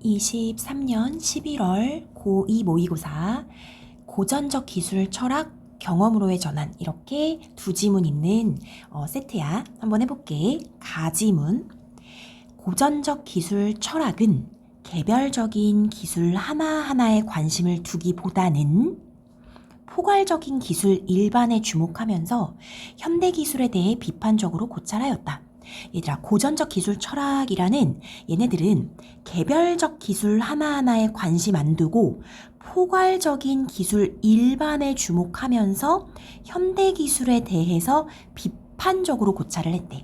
2023년 11월 고2 모의고사 고전적 기술 철학 경험으로의 전환, 이렇게 두 지문 있는 세트야. 한번 해볼게. 가지문. 고전적 기술 철학은 개별적인 기술 하나하나에 관심을 두기보다는 포괄적인 기술 일반에 주목하면서 현대 기술에 대해 비판적으로 고찰하였다. 얘들아, 고전적 기술 철학이라는 얘네들은 개별적 기술 하나하나에 관심 안 두고 포괄적인 기술 일반에 주목하면서 현대 기술에 대해서 비판적으로 고찰을 했대.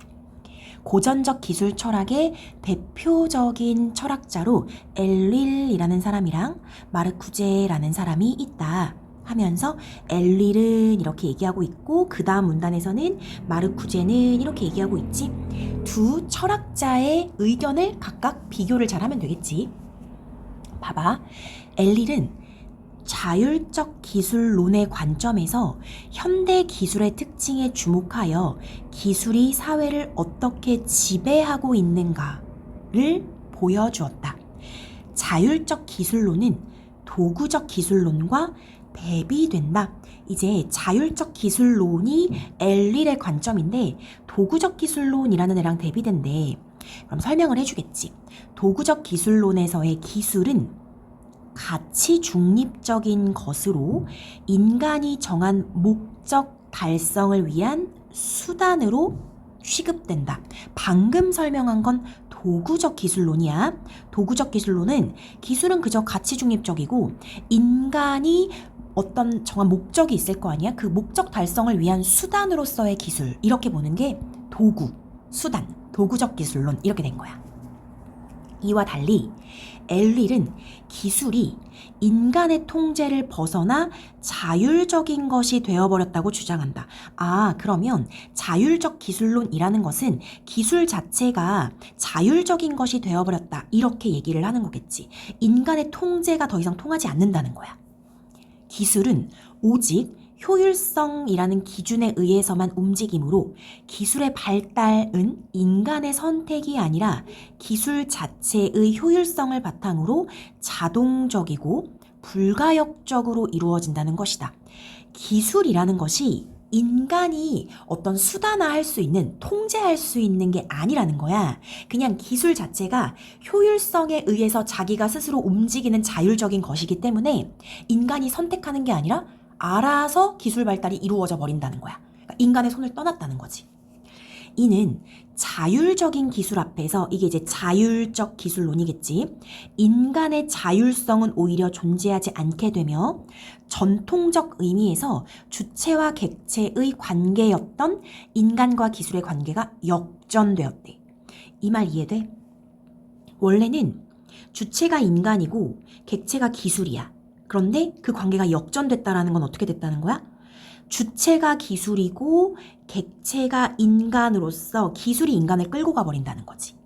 고전적 기술 철학의 대표적인 철학자로 엘릴이라는 사람이랑 마르쿠제라는 사람이 있다 하면서 엘릴은 이렇게 얘기하고 있고 그 다음 문단에서는 마르쿠제는 이렇게 얘기하고 있지. 두 철학자의 의견을 각각 비교를 잘 하면 되겠지. 봐봐. 엘릴은 자율적 기술론의 관점에서 현대 기술의 특징에 주목하여 기술이 사회를 어떻게 지배하고 있는가를 보여주었다. 자율적 기술론은 도구적 기술론과 대비된다. 이제 자율적 기술론이 엘릴의 관점인데 도구적 기술론이라는 애랑 대비된대. 그럼 설명을 해주겠지. 도구적 기술론에서의 기술은 가치 중립적인 것으로 인간이 정한 목적 달성을 위한 수단으로 취급된다. 방금 설명한 건 도구적 기술론이야. 도구적 기술론은 기술은 그저 가치 중립적이고 인간이 어떤 정한 목적이 있을 거 아니야? 그 목적 달성을 위한 수단으로서의 기술, 이렇게 보는 게 도구, 수단, 도구적 기술론, 이렇게 된 거야. 이와 달리 엘릴은 기술이 인간의 통제를 벗어나 자율적인 것이 되어버렸다고 주장한다. 그러면 자율적 기술론이라는 것은 기술 자체가 자율적인 것이 되어버렸다, 이렇게 얘기를 하는 거겠지. 인간의 통제가 더 이상 통하지 않는다는 거야. 기술은 오직 효율성이라는 기준에 의해서만 움직이므로 기술의 발달은 인간의 선택이 아니라 기술 자체의 효율성을 바탕으로 자동적이고 불가역적으로 이루어진다는 것이다. 기술이라는 것이 인간이 어떤 수단화할 수 있는, 통제할 수 있는 게 아니라는 거야. 그냥 기술 자체가 효율성에 의해서 자기가 스스로 움직이는 자율적인 것이기 때문에 인간이 선택하는 게 아니라 알아서 기술 발달이 이루어져 버린다는 거야. 그러니까 인간의 손을 떠났다는 거지. 이는 자율적인 기술 앞에서, 이게 이제 자율적 기술론이겠지. 인간의 자율성은 오히려 존재하지 않게 되며 전통적 의미에서 주체와 객체의 관계였던 인간과 기술의 관계가 역전되었대. 이 말 이해돼? 원래는 주체가 인간이고 객체가 기술이야. 그런데 그 관계가 역전됐다라는 건 어떻게 됐다는 거야? 주체가 기술이고 객체가 인간으로서 기술이 인간을 끌고 가버린다는 거지.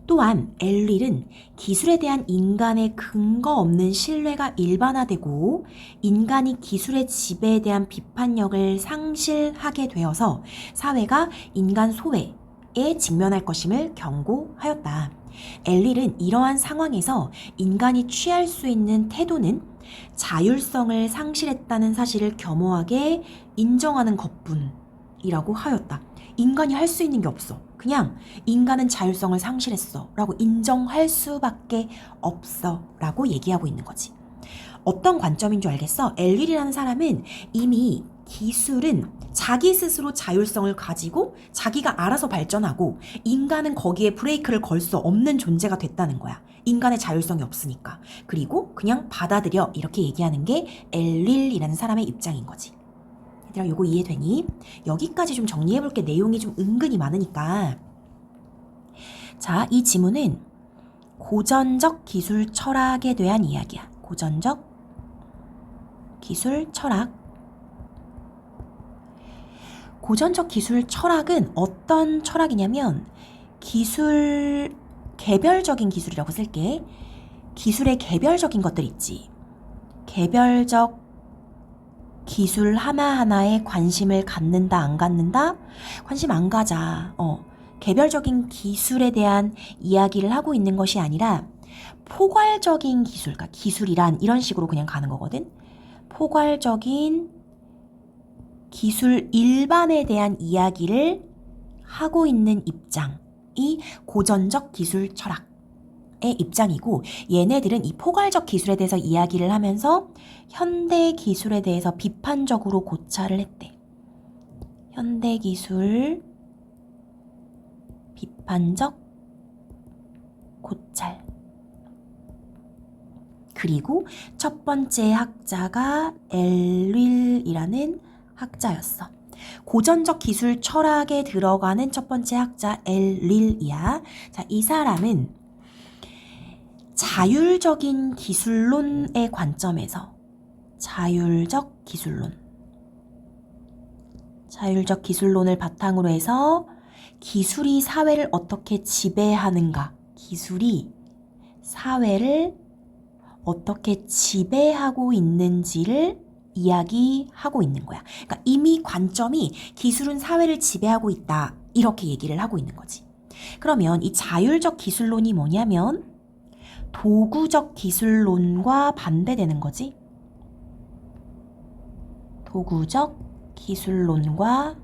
또한 엘릴은 기술에 대한 인간의 근거 없는 신뢰가 일반화되고 인간이 기술의 지배에 대한 비판력을 상실하게 되어서 사회가 인간 소외에 직면할 것임을 경고하였다. 엘릴은 이러한 상황에서 인간이 취할 수 있는 태도는 자율성을 상실했다는 사실을 겸허하게 인정하는 것뿐이라고 하였다. 인간이 할 수 있는 게 없어. 그냥 인간은 자율성을 상실했어 라고 인정할 수밖에 없어 라고 얘기하고 있는 거지. 어떤 관점인 줄 알겠어? 엘릴이라는 사람은 이미 기술은 자기 스스로 자율성을 가지고 자기가 알아서 발전하고 인간은 거기에 브레이크를 걸 수 없는 존재가 됐다는 거야. 인간의 자율성이 없으니까. 그리고 그냥 받아들여, 이렇게 얘기하는 게 엘릴이라는 사람의 입장인 거지. 얘들아, 요거 이해되니? 여기까지 좀 정리해볼게. 내용이 좀 은근히 많으니까. 자, 이 지문은 고전적 기술 철학에 대한 이야기야. 고전적 기술 철학. 고전적 기술 철학은 어떤 철학이냐면 개별적인 기술이라고 쓸게. 기술의 개별적인 것들 있지. 개별적 기술 하나하나에 관심을 갖는다, 안 갖는다? 관심 안 가자. 개별적인 기술에 대한 이야기를 하고 있는 것이 아니라 포괄적인 기술, 그러니까 기술이란 이런 식으로 그냥 가는 거거든. 포괄적인 기술 일반에 대한 이야기를 하고 있는 입장이 고전적 기술 철학의 입장이고, 얘네들은 이 포괄적 기술에 대해서 이야기를 하면서 현대 기술에 대해서 비판적으로 고찰을 했대. 현대 기술 비판적 고찰. 그리고 첫 번째 학자가 엘윌이라는 학자였어. 고전적 기술 철학에 들어가는 첫 번째 학자 엘윌이야. 자, 이 사람은 자율적인 기술론의 관점에서 자율적 기술론을 바탕으로 해서 기술이 사회를 어떻게 지배하는가, 기술이 사회를 어떻게 지배하고 있는지를 이야기하고 있는 거야. 그러니까 이미 관점이 기술은 사회를 지배하고 있다, 이렇게 얘기를 하고 있는 거지. 그러면 이 자율적 기술론이 뭐냐면 도구적 기술론과 반대되는 거지. 도구적 기술론과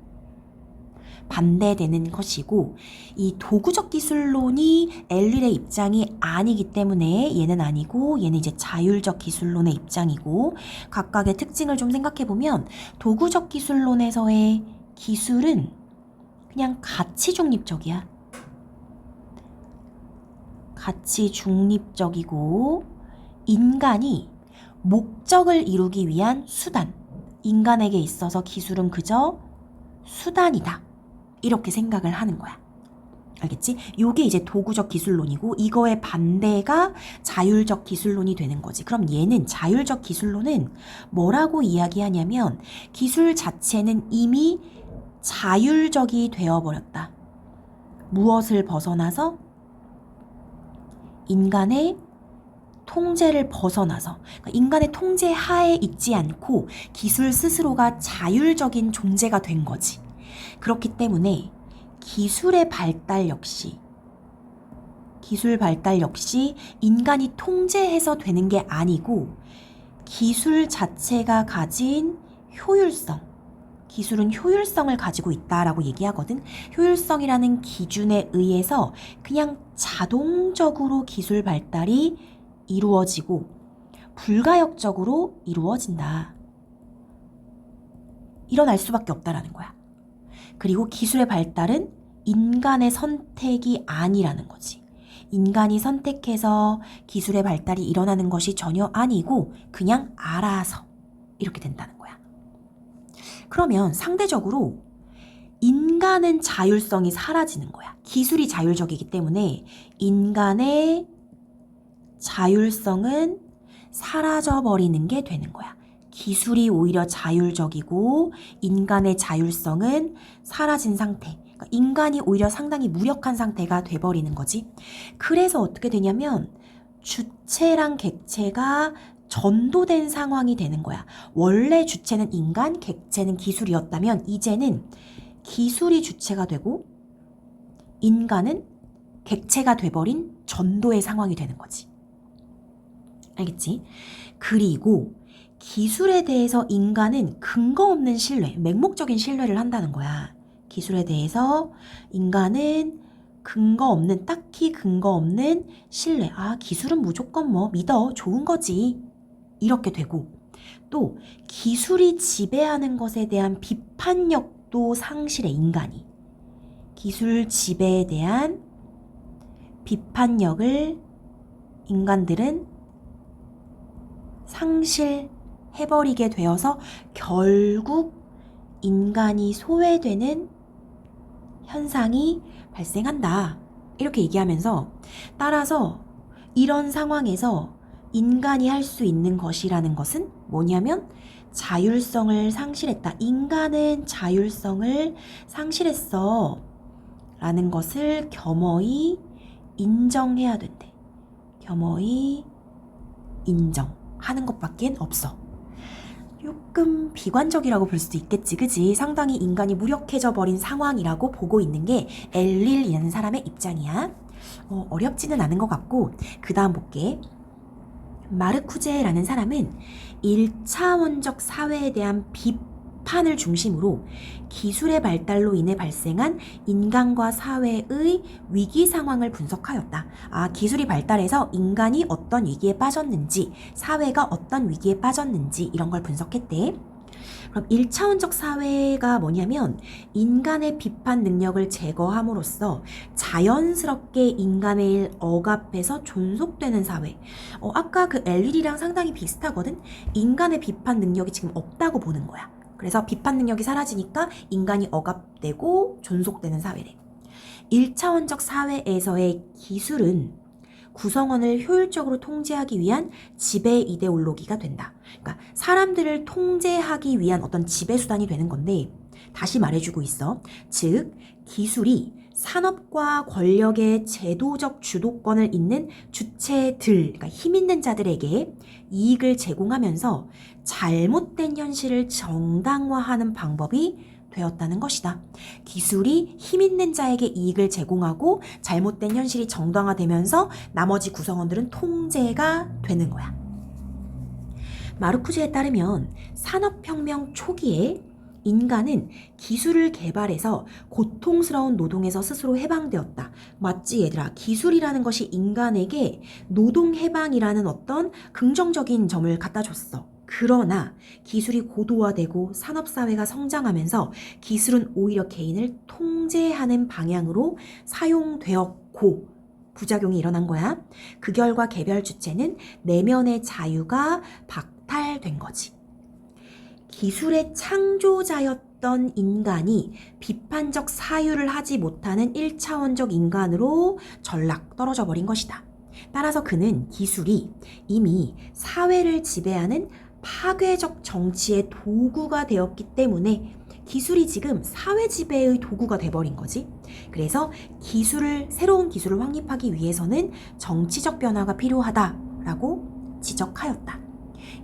반대되는 것이고, 이 도구적 기술론이 엘릴의 입장이 아니기 때문에 얘는 아니고, 얘는 이제 자율적 기술론의 입장이고, 각각의 특징을 좀 생각해보면 도구적 기술론에서의 기술은 그냥 가치 중립적이야. 가치 중립적이고, 인간이 목적을 이루기 위한 수단, 인간에게 있어서 기술은 그저 수단이다, 이렇게 생각을 하는 거야. 알겠지? 요게 이제 도구적 기술론이고, 이거의 반대가 자율적 기술론이 되는 거지. 그럼 얘는, 자율적 기술론은 뭐라고 이야기하냐면 기술 자체는 이미 자율적이 되어버렸다. 무엇을 벗어나서? 인간의 통제를 벗어나서, 그러니까 인간의 통제 하에 있지 않고 기술 스스로가 자율적인 존재가 된 거지. 그렇기 때문에 기술 발달 역시 인간이 통제해서 되는 게 아니고, 기술 자체가 가진 효율성, 기술은 효율성을 가지고 있다라고 얘기하거든. 효율성이라는 기준에 의해서 그냥 자동적으로 기술 발달이 이루어지고 불가역적으로 이루어진다. 일어날 수밖에 없다라는 거야. 그리고 기술의 발달은 인간의 선택이 아니라는 거지. 인간이 선택해서 기술의 발달이 일어나는 것이 전혀 아니고 그냥 알아서 이렇게 된다는 거야. 그러면 상대적으로 인간은 자율성이 사라지는 거야. 기술이 자율적이기 때문에 인간의 자율성은 사라져버리는 게 되는 거야. 기술이 오히려 자율적이고 인간의 자율성은 사라진 상태. 그러니까 인간이 오히려 상당히 무력한 상태가 돼버리는 거지. 그래서 어떻게 되냐면 주체랑 객체가 전도된 상황이 되는 거야. 원래 주체는 인간, 객체는 기술이었다면 이제는 기술이 주체가 되고 인간은 객체가 돼버린 전도의 상황이 되는 거지. 알겠지? 그리고 기술에 대해서 인간은 근거 없는 신뢰, 맹목적인 신뢰를 한다는 거야. 기술에 대해서 인간은 딱히 근거 없는 신뢰. 아, 기술은 무조건 뭐 믿어, 좋은 거지, 이렇게 되고, 또 기술이 지배하는 것에 대한 비판력도 상실해. 인간이 기술 지배에 대한 비판력을 인간들은 상실해버리게 되어서 결국 인간이 소외되는 현상이 발생한다, 이렇게 얘기하면서, 따라서 이런 상황에서 인간이 할 수 있는 것이라는 것은 뭐냐면 자율성을 상실했다. 인간은 자율성을 상실했어 라는 것을 겸허히 인정해야 된대. 겸허히 인정하는 것밖엔 없어. 조금 비관적이라고 볼 수도 있겠지, 그지? 상당히 인간이 무력해져 버린 상황이라고 보고 있는 게 엘릴이라는 사람의 입장이야. 어렵지는 않은 것 같고, 그 다음 볼게. 마르쿠제라는 사람은 1차원적 사회에 대한 비판을 중심으로 기술의 발달로 인해 발생한 인간과 사회의 위기 상황을 분석하였다. 기술이 발달해서 인간이 어떤 위기에 빠졌는지, 사회가 어떤 위기에 빠졌는지 이런 걸 분석했대. 그럼 1차원적 사회가 뭐냐면 인간의 비판 능력을 제거함으로써 자연스럽게 인간의 일 억압해서 존속되는 사회. 아까 그 엘릴이랑 상당히 비슷하거든? 인간의 비판 능력이 지금 없다고 보는 거야. 그래서 비판 능력이 사라지니까 인간이 억압되고 존속되는 사회래. 1차원적 사회에서의 기술은 구성원을 효율적으로 통제하기 위한 지배 이데올로기가 된다. 그러니까 사람들을 통제하기 위한 어떤 지배 수단이 되는 건데, 다시 말해주고 있어. 즉, 기술이 산업과 권력의 제도적 주도권을 잇는 주체들, 그러니까 힘 있는 자들에게 이익을 제공하면서 잘못된 현실을 정당화하는 방법이 되었다는 것이다. 기술이 힘 있는 자에게 이익을 제공하고 잘못된 현실이 정당화되면서 나머지 구성원들은 통제가 되는 거야. 마르쿠제에 따르면 산업혁명 초기에 인간은 기술을 개발해서 고통스러운 노동에서 스스로 해방되었다. 맞지 얘들아? 기술이라는 것이 인간에게 노동 해방이라는 어떤 긍정적인 점을 갖다 줬어. 그러나 기술이 고도화되고 산업사회가 성장하면서 기술은 오히려 개인을 통제하는 방향으로 사용되었고 부작용이 일어난 거야. 그 결과 개별 주체는 내면의 자유가 박탈된 거지. 기술의 창조자였던 인간이 비판적 사유를 하지 못하는 1차원적 인간으로 전락 떨어져 버린 것이다. 따라서 그는 기술이 이미 사회를 지배하는 파괴적 정치의 도구가 되었기 때문에 기술이 지금 사회 지배의 도구가 돼버린 거지. 그래서 새로운 기술을 확립하기 위해서는 정치적 변화가 필요하다라고 지적하였다.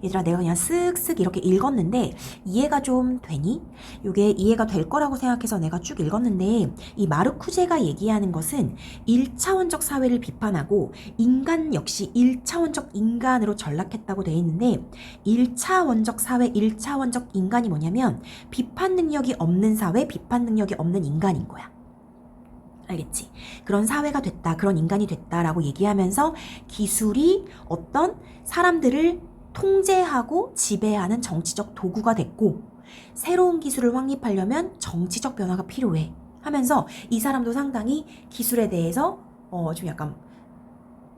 얘들아, 내가 그냥 쓱쓱 이렇게 읽었는데 이해가 좀 되니? 이게 이해가 될 거라고 생각해서 내가 쭉 읽었는데, 이 마르쿠제가 얘기하는 것은 1차원적 사회를 비판하고 인간 역시 1차원적 인간으로 전락했다고 되어 있는데, 1차원적 사회, 1차원적 인간이 뭐냐면 비판 능력이 없는 사회, 비판 능력이 없는 인간인 거야. 알겠지? 그런 사회가 됐다, 그런 인간이 됐다라고 얘기하면서 기술이 어떤 사람들을 통제하고 지배하는 정치적 도구가 됐고, 새로운 기술을 확립하려면 정치적 변화가 필요해 하면서 이 사람도 상당히 기술에 대해서 좀 약간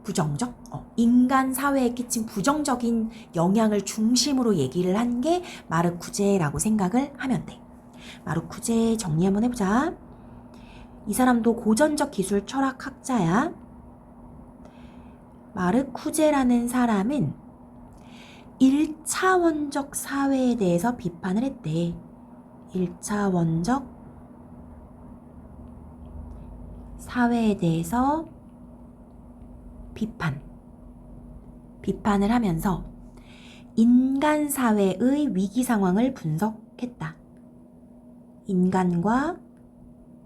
부정적, 인간 사회에 끼친 부정적인 영향을 중심으로 얘기를 한 게 마르쿠제라고 생각을 하면 돼. 마르쿠제 정리 한번 해보자. 이 사람도 고전적 기술 철학학자야. 마르쿠제라는 사람은 1차원적 사회에 대해서 비판을 했대. 1차원적 사회에 대해서 비판을 하면서 인간 사회의 위기 상황을 분석했다. 인간과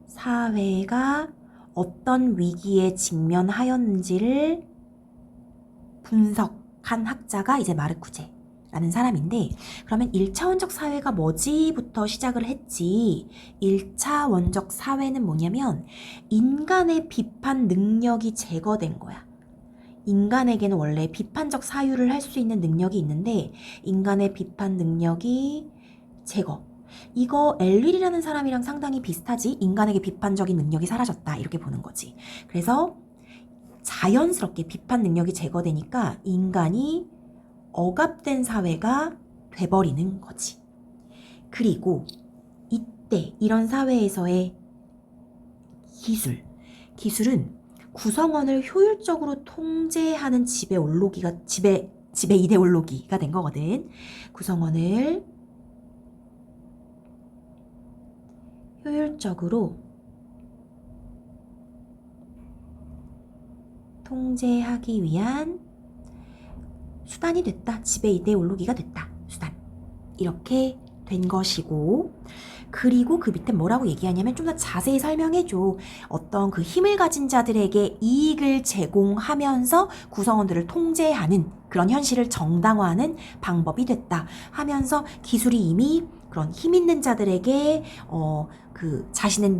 사회가 어떤 위기에 직면하였는지를 분석한 학자가 이제 마르쿠제라는 사람인데, 그러면 1차원적 사회가 뭐지부터 시작을 했지. 1차원적 사회는 뭐냐면 인간의 비판 능력이 제거된 거야. 인간에게는 원래 비판적 사유를 할 수 있는 능력이 있는데 인간의 비판 능력이 제거. 이거 엘릴이라는 사람이랑 상당히 비슷하지. 인간에게 비판적인 능력이 사라졌다 이렇게 보는 거지. 그래서 자연스럽게 비판 능력이 제거되니까 인간이 억압된 사회가 돼버리는 거지. 그리고 이때 이런 사회에서의 기술은 구성원을 효율적으로 통제하는 지배 이데올로기가 된 거거든. 구성원을 효율적으로 통제하기 위한 수단이 됐다. 지배 이데올로기가 됐다. 수단. 이렇게 된 것이고, 그리고 그 밑에 뭐라고 얘기하냐면 좀 더 자세히 설명해줘. 어떤 그 힘을 가진 자들에게 이익을 제공하면서 구성원들을 통제하는 그런 현실을 정당화하는 방법이 됐다 하면서 기술이 이미 그런 힘 있는 자들에게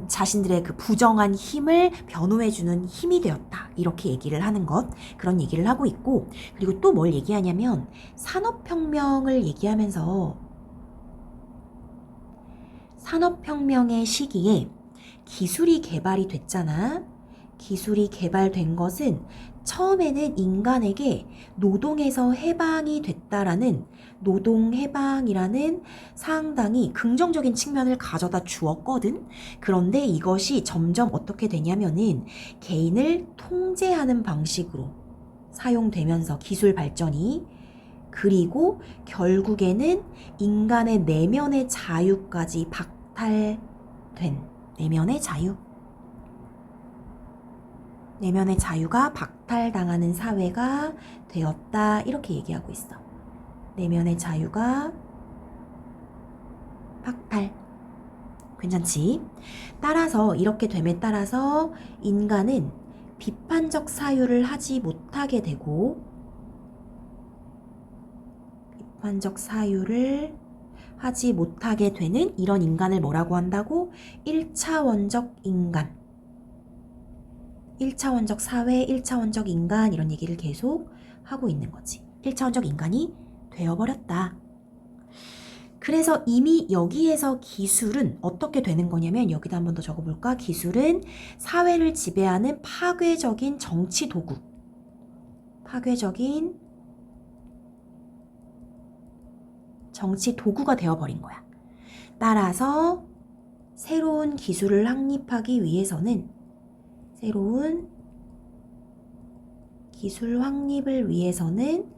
자신들의 그 부정한 힘을 변호해주는 힘이 되었다. 이렇게 얘기를 하는 것, 그런 얘기를 하고 있고, 그리고 또 뭘 얘기하냐면 산업혁명을 얘기하면서 산업혁명의 시기에 기술이 개발이 됐잖아. 기술이 개발된 것은 처음에는 인간에게 노동에서 해방이 됐다라는 노동 해방이라는 상당히 긍정적인 측면을 가져다 주었거든. 그런데 이것이 점점 어떻게 되냐면은 개인을 통제하는 방식으로 사용되면서 기술 발전이, 그리고 결국에는 인간의 내면의 자유까지 박탈된, 내면의 자유가 박탈당하는 사회가 되었다. 이렇게 얘기하고 있어. 내면의 자유가 박탈. 괜찮지? 따라서 이렇게 됨에 따라서 인간은 비판적 사유를 하지 못하게 되고, 비판적 사유를 하지 못하게 되는 이런 인간을 뭐라고 한다고? 1차원적 인간, 1차원적 사회, 1차원적 인간, 이런 얘기를 계속 하고 있는 거지. 1차원적 인간이 되어버렸다. 그래서 이미 여기에서 기술은 어떻게 되는 거냐면, 여기다 한 번 더 적어볼까? 기술은 사회를 지배하는 파괴적인 정치 도구, 파괴적인 정치 도구가 되어버린 거야. 따라서 새로운 기술을 확립하기 위해서는, 새로운 기술 확립을 위해서는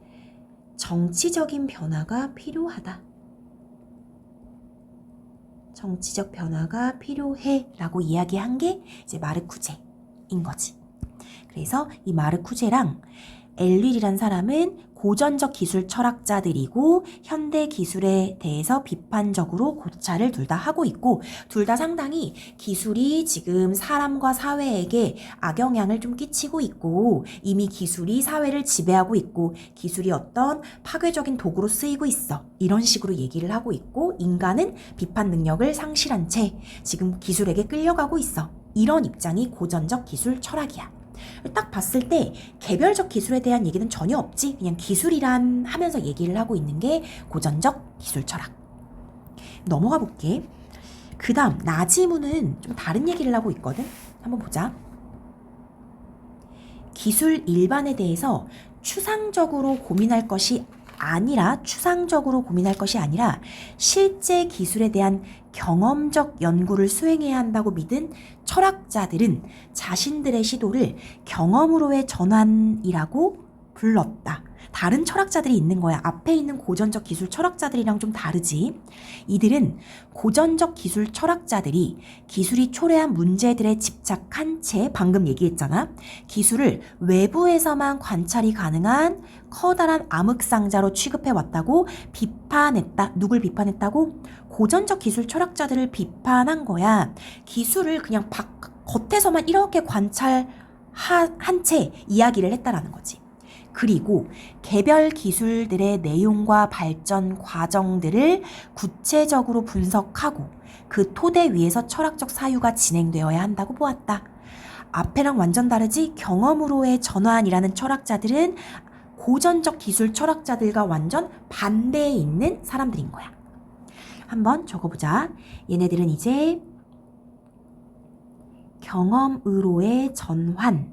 정치적인 변화가 필요하다. 정치적 변화가 필요해 라고 이야기한 게 이제 마르쿠제인 거지. 그래서 이 마르쿠제랑 엘릴이란 사람은 고전적 기술 철학자들이고 현대 기술에 대해서 비판적으로 고찰을 둘 다 하고 있고, 둘 다 상당히 기술이 지금 사람과 사회에게 악영향을 좀 끼치고 있고, 이미 기술이 사회를 지배하고 있고, 기술이 어떤 파괴적인 도구로 쓰이고 있어. 이런 식으로 얘기를 하고 있고, 인간은 비판 능력을 상실한 채 지금 기술에게 끌려가고 있어. 이런 입장이 고전적 기술 철학이야. 딱 봤을 때 개별적 기술에 대한 얘기는 전혀 없지. 그냥 기술이란 하면서 얘기를 하고 있는 게 고전적 기술 철학. 넘어가 볼게. 그 다음 나지문은 좀 다른 얘기를 하고 있거든. 한번 보자. 기술 일반에 대해서 추상적으로 고민할 것이 아니라 실제 기술에 대한 경험적 연구를 수행해야 한다고 믿은 철학자들은 자신들의 시도를 경험으로의 전환이라고 불렀다. 다른 철학자들이 있는 거야. 앞에 있는 고전적 기술 철학자들이랑 좀 다르지. 이들은 고전적 기술 철학자들이 기술이 초래한 문제들에 집착한 채, 방금 얘기했잖아. 기술을 외부에서만 관찰이 가능한 커다란 암흑상자로 취급해왔다고 비판했다. 누굴 비판했다고? 고전적 기술 철학자들을 비판한 거야. 기술을 그냥 겉에서만 이렇게 관찰한 채 이야기를 했다라는 거지. 그리고 개별 기술들의 내용과 발전 과정들을 구체적으로 분석하고 그 토대 위에서 철학적 사유가 진행되어야 한다고 보았다. 앞에랑 완전 다르지? 경험으로의 전환이라는 철학자들은 고전적 기술 철학자들과 완전 반대에 있는 사람들인 거야. 한번 적어보자. 얘네들은 이제 경험으로의 전환이라는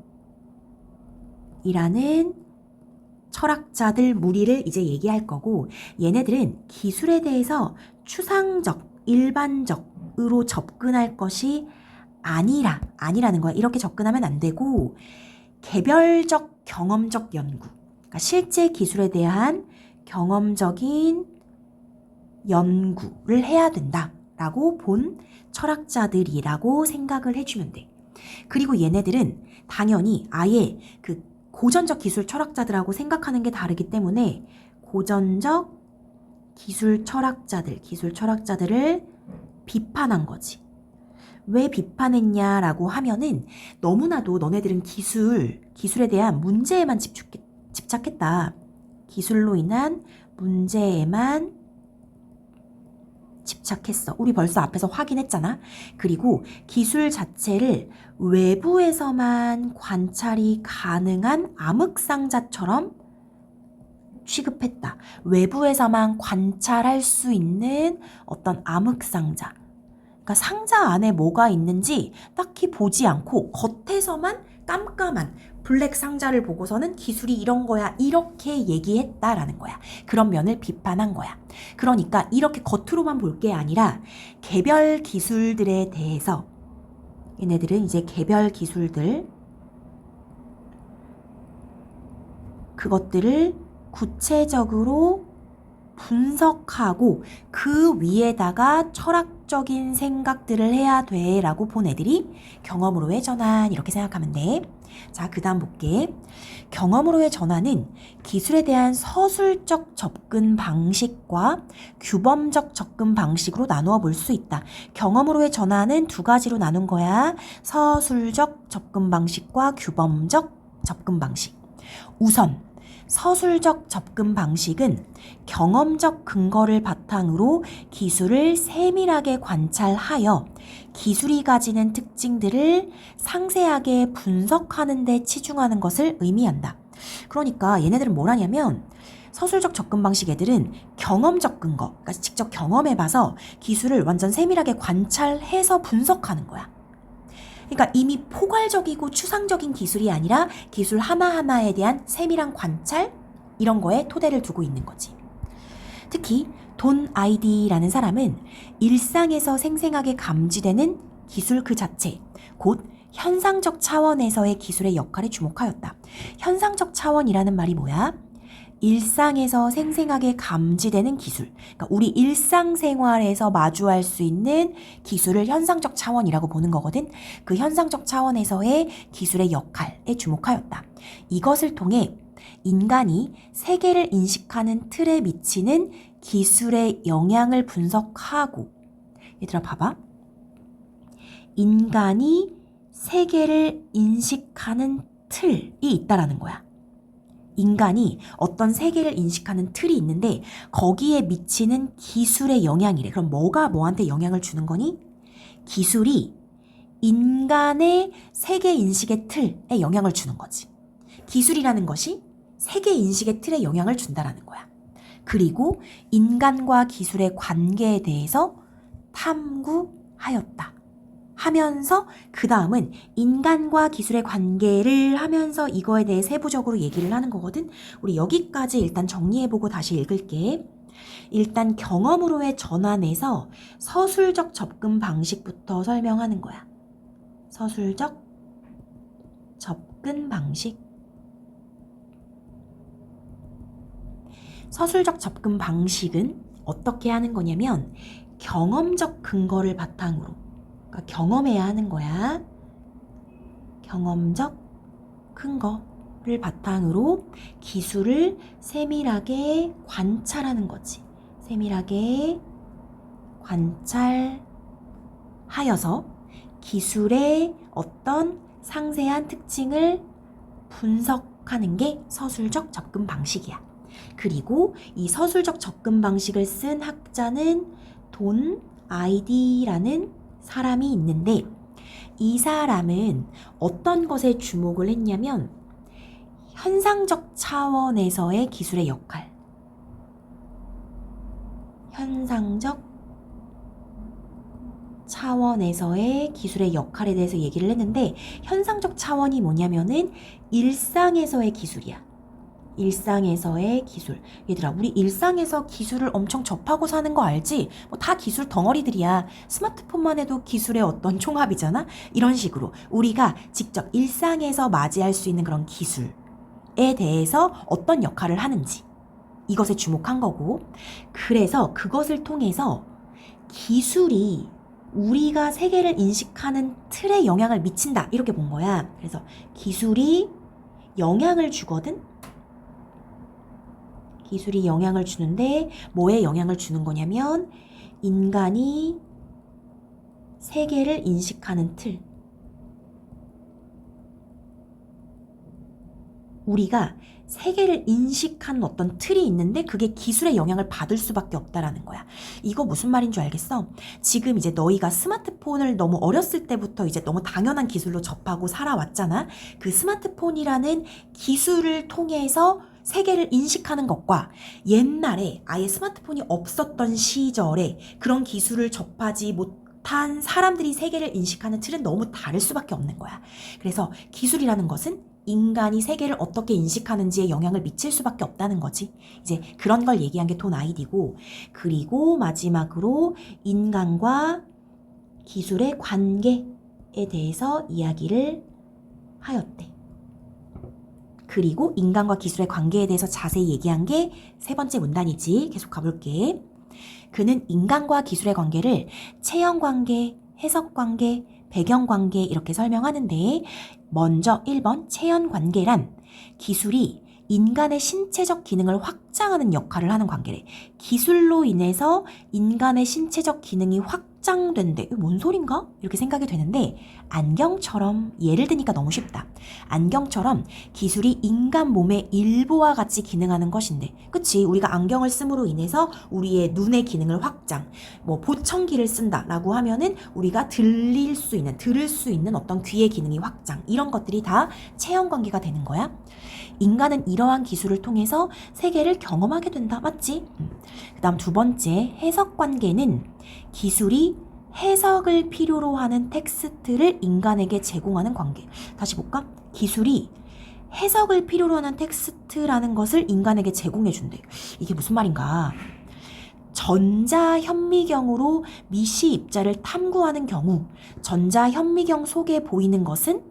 철학자들 무리를 이제 얘기할 거고, 얘네들은 기술에 대해서 추상적, 일반적으로 접근할 것이 아니라는 거야. 이렇게 접근하면 안 되고 개별적 경험적 연구, 그러니까 실제 기술에 대한 경험적인 연구를 해야 된다라고 본 철학자들이라고 생각을 해주면 돼. 그리고 얘네들은 당연히 아예 그 고전적 기술 철학자들하고 생각하는 게 다르기 때문에 고전적 기술 철학자들을 비판한 거지. 왜 비판했냐라고 하면은 너무나도 너네들은 기술에 대한 문제에만 집착했다. 기술로 인한 문제에만 집착했어. 우리 벌써 앞에서 확인했잖아. 그리고 기술 자체를 외부에서만 관찰이 가능한 암흑상자처럼 취급했다. 외부에서만 관찰할 수 있는 어떤 암흑상자. 그러니까 상자 안에 뭐가 있는지 딱히 보지 않고 겉에서만 깜깜한 블랙 상자를 보고서는 기술이 이런 거야 이렇게 얘기했다라는 거야. 그런 면을 비판한 거야. 그러니까 이렇게 겉으로만 볼 게 아니라 개별 기술들에 대해서 얘네들은 이제 개별 기술들 그것들을 구체적으로 분석하고 그 위에다가 철학적인 생각들을 해야 돼 라고 본 애들이 경험으로의 전환 이렇게 생각하면 돼. 자, 그 다음 볼게. 경험으로의 전환은 기술에 대한 서술적 접근 방식과 규범적 접근 방식으로 나누어 볼 수 있다. 경험으로의 전환은 두 가지로 나눈 거야. 서술적 접근 방식과 규범적 접근 방식. 우선 서술적 접근 방식은 경험적 근거를 바탕으로 기술을 세밀하게 관찰하여 기술이 가지는 특징들을 상세하게 분석하는 데 치중하는 것을 의미한다. 그러니까 얘네들은 뭘 하냐면 서술적 접근 방식 애들은 경험적 근거, 그러니까 직접 경험해봐서 기술을 완전 세밀하게 관찰해서 분석하는 거야. 그러니까 이미 포괄적이고 추상적인 기술이 아니라 기술 하나하나에 대한 세밀한 관찰 이런 거에 토대를 두고 있는 거지. 특히 돈 아이디라는 사람은 일상에서 생생하게 감지되는 기술 그 자체, 곧 현상적 차원에서의 기술의 역할에 주목하였다. 현상적 차원이라는 말이 뭐야? 일상에서 생생하게 감지되는 기술. 그러니까 우리 일상생활에서 마주할 수 있는 기술을 현상적 차원이라고 보는 거거든. 그 현상적 차원에서의 기술의 역할에 주목하였다. 이것을 통해 인간이 세계를 인식하는 틀에 미치는 기술의 영향을 분석하고 얘들아 봐봐. 인간이 세계를 인식하는 틀이 있다라는 거야. 인간이 어떤 세계를 인식하는 틀이 있는데 거기에 미치는 기술의 영향이래. 그럼 뭐가 뭐한테 영향을 주는 거니? 기술이 인간의 세계 인식의 틀에 영향을 주는 거지. 기술이라는 것이 세계 인식의 틀에 영향을 준다라는 거야. 그리고 인간과 기술의 관계에 대해서 탐구하였다. 하면서 그 다음은 인간과 기술의 관계를 하면서 이거에 대해 세부적으로 얘기를 하는 거거든. 우리 여기까지 일단 정리해보고 다시 읽을게. 일단 경험으로의 전환에서 서술적 접근 방식부터 설명하는 거야. 서술적 접근 방식. 서술적 접근 방식은 어떻게 하는 거냐면 경험적 근거를 바탕으로 그러니까 경험해야 하는 거야. 경험적 근거를 바탕으로 기술을 세밀하게 관찰하는 거지. 세밀하게 관찰하여서 기술의 어떤 상세한 특징을 분석하는 게 서술적 접근 방식이야. 그리고 이 서술적 접근 방식을 쓴 학자는 돈 아이디라는 사람이 있는데 이 사람은 어떤 것에 주목을 했냐면 현상적 차원에서의 기술의 역할. 현상적 차원에서의 기술의 역할에 대해서 얘기를 했는데 현상적 차원이 뭐냐면은 일상에서의 기술이야. 일상에서의 기술. 얘들아, 우리 일상에서 기술을 엄청 접하고 사는 거 알지? 뭐 다 기술 덩어리들이야. 스마트폰만 해도 기술의 어떤 총합이잖아? 이런 식으로 우리가 직접 일상에서 맞이할 수 있는 그런 기술에 대해서 어떤 역할을 하는지 이것에 주목한 거고, 그래서 그것을 통해서 기술이 우리가 세계를 인식하는 틀에 영향을 미친다 이렇게 본 거야. 그래서 기술이 영향을 주거든? 기술이 영향을 주는데 뭐에 영향을 주는 거냐면 인간이 세계를 인식하는 틀. 우리가 세계를 인식하는 어떤 틀이 있는데 그게 기술의 영향을 받을 수밖에 없다라는 거야. 이거 무슨 말인 줄 알겠어? 지금 이제 너희가 스마트폰을 너무 어렸을 때부터 이제 너무 당연한 기술로 접하고 살아왔잖아. 그 스마트폰이라는 기술을 통해서 세계를 인식하는 것과 옛날에 아예 스마트폰이 없었던 시절에 그런 기술을 접하지 못한 사람들이 세계를 인식하는 틀은 너무 다를 수밖에 없는 거야. 그래서 기술이라는 것은 인간이 세계를 어떻게 인식하는지에 영향을 미칠 수밖에 없다는 거지. 이제 그런 걸 얘기한 게 돈 아이디고, 그리고 마지막으로 인간과 기술의 관계에 대해서 이야기를 하였대. 그리고 인간과 기술의 관계에 대해서 자세히 얘기한 게 세 번째 문단이지. 계속 가볼게. 그는 인간과 기술의 관계를 체형관계, 해석관계, 배경관계 이렇게 설명하는데 먼저 1번 체형관계란 기술이 인간의 신체적 기능을 확장하는 역할을 하는 관계래. 기술로 인해서 인간의 신체적 기능이 확장된대. 이거 뭔 소린가? 이렇게 생각이 되는데 안경처럼 예를 드니까 너무 쉽다. 안경처럼 기술이 인간 몸의 일부와 같이 기능하는 것인데 그치? 우리가 안경을 씀으로 인해서 우리의 눈의 기능을 확장 뭐 보청기를 쓴다라고 하면은 우리가 들을 수 있는 어떤 귀의 기능이 확장 이런 것들이 다 체형관계가 되는 거야. 인간은 이러한 기술을 통해서 세계를 경험하게 된다. 맞지? 그 다음 두 번째 해석관계는 기술이 해석을 필요로 하는 텍스트를 인간에게 제공하는 관계. 다시 볼까? 기술이 해석을 필요로 하는 텍스트라는 것을 인간에게 제공해 준대. 이게 무슨 말인가? 전자현미경으로 미시 입자를 탐구하는 경우 전자현미경 속에 보이는 것은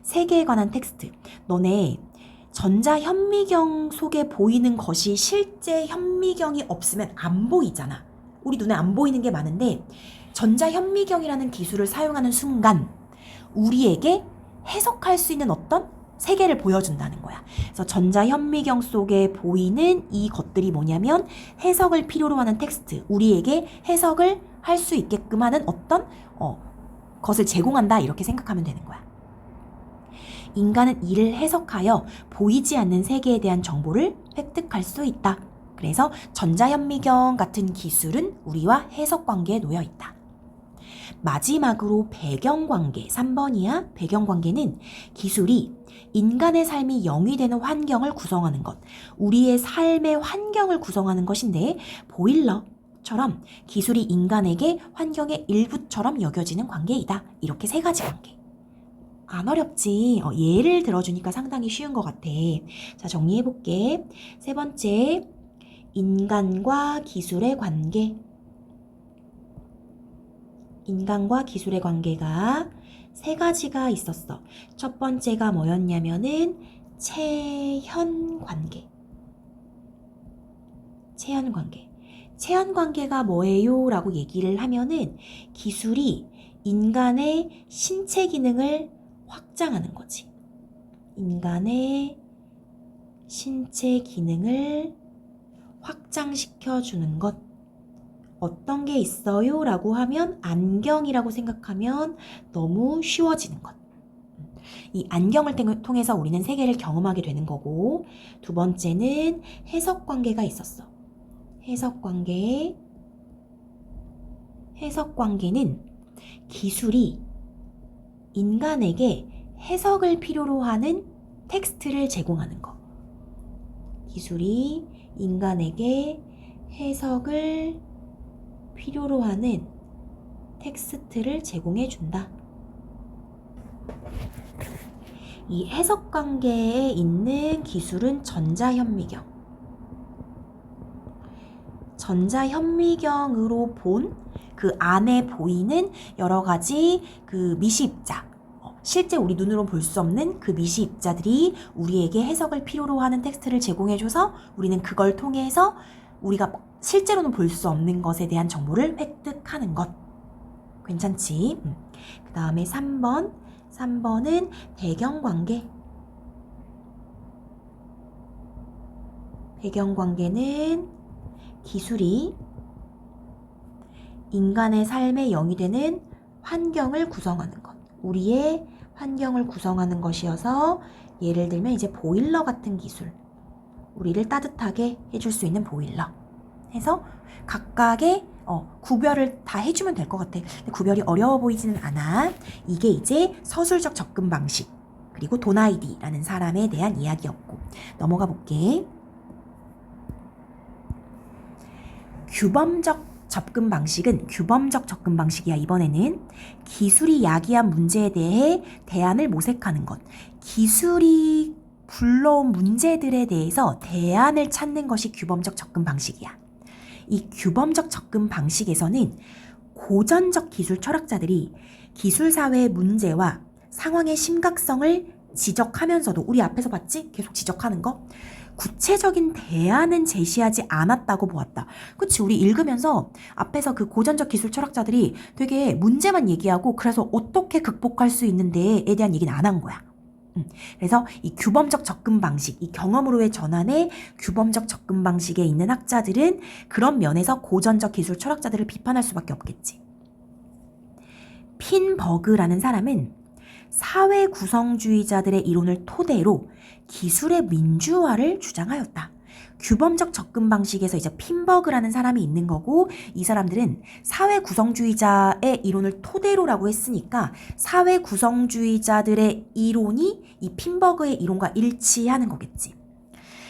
세계에 관한 텍스트. 너네 전자현미경 속에 보이는 것이 실제 현미경이 없으면 안 보이잖아. 우리 눈에 안 보이는 게 많은데 전자현미경이라는 기술을 사용하는 순간 우리에게 해석할 수 있는 어떤 세계를 보여준다는 거야. 그래서 전자현미경 속에 보이는 이 것들이 뭐냐면 해석을 필요로 하는 텍스트, 우리에게 해석을 할 수 있게끔 하는 어떤 것을 제공한다 이렇게 생각하면 되는 거야. 인간은 이를 해석하여 보이지 않는 세계에 대한 정보를 획득할 수 있다. 그래서 전자현미경 같은 기술은 우리와 해석관계에 놓여 있다. 마지막으로 배경관계, 3번이야. 배경관계는 기술이 인간의 삶이 영위되는 환경을 구성하는 것, 우리의 삶의 환경을 구성하는 것인데 보일러처럼 기술이 인간에게 환경의 일부처럼 여겨지는 관계이다. 이렇게 세 가지 관계. 안 어렵지? 예를 들어주니까 상당히 쉬운 것 같아. 자, 정리해볼게. 세 번째, 인간과 기술의 관계. 인간과 기술의 관계가 세 가지가 있었어. 첫 번째가 뭐였냐면은 체현관계. 체현관계. 체현관계가 뭐예요? 라고 얘기를 하면은 기술이 인간의 신체 기능을 확장하는 거지. 인간의 신체 기능을 확장시켜주는 것. 어떤 게 있어요? 라고 하면 안경이라고 생각하면 너무 쉬워지는 것. 이 안경을 통해서 우리는 세계를 경험하게 되는 거고, 두 번째는 해석관계가 있었어. 해석관계는 기술이 인간에게 해석을 필요로 하는 텍스트를 제공하는 거. 기술이 인간에게 해석을 필요로 하는 텍스트를 제공해 준다. 이 해석관계에 있는 기술은 전자현미경. 전자현미경으로 본 그 안에 보이는 여러 가지 그 미시입자, 실제 우리 눈으로 볼 수 없는 그 미시입자들이 우리에게 해석을 필요로 하는 텍스트를 제공해줘서 우리는 그걸 통해서 우리가 실제로는 볼 수 없는 것에 대한 정보를 획득하는 것. 괜찮지? 그 다음에 3번은 배경관계. 배경관계는 기술이 인간의 삶의 영이 되는 환경을 구성하는 것. 우리의 환경을 구성하는 것이어서 예를 들면 이제 보일러 같은 기술. 우리를 따뜻하게 해줄 수 있는 보일러. 해서 각각의 구별을 다 해주면 될 것 같아. 근데 구별이 어려워 보이지는 않아. 이게 이제 서술적 접근 방식. 그리고 도나이디라는 사람에 대한 이야기였고. 넘어가 볼게. 규범적 접근 방식이야. 이번에는 기술이 야기한 문제에 대해 대안을 모색하는 것. 기술이 불러온 문제들에 대해서 대안을 찾는 것이 규범적 접근 방식이야. 이 규범적 접근 방식에서는 고전적 기술 철학자들이 기술 사회의 문제와 상황의 심각성을 지적하면서도, 우리 앞에서 봤지? 계속 지적하는 거. 구체적인 대안은 제시하지 않았다고 보았다. 그치? 우리 읽으면서 앞에서 그 고전적 기술 철학자들이 되게 문제만 얘기하고 그래서 어떻게 극복할 수 있는데에 대한 얘기는 안 한 거야. 그래서 이 규범적 접근 방식, 이 경험으로의 전환의 규범적 접근 방식에 있는 학자들은 그런 면에서 고전적 기술 철학자들을 비판할 수밖에 없겠지. 핀버그라는 사람은 사회 구성주의자들의 이론을 토대로 기술의 민주화를 주장하였다. 규범적 접근 방식에서 이제 핀버그라는 사람이 있는 거고, 이 사람들은 사회 구성주의자의 이론을 토대로라고 했으니까 사회 구성주의자들의 이론이 이 핀버그의 이론과 일치하는 거겠지.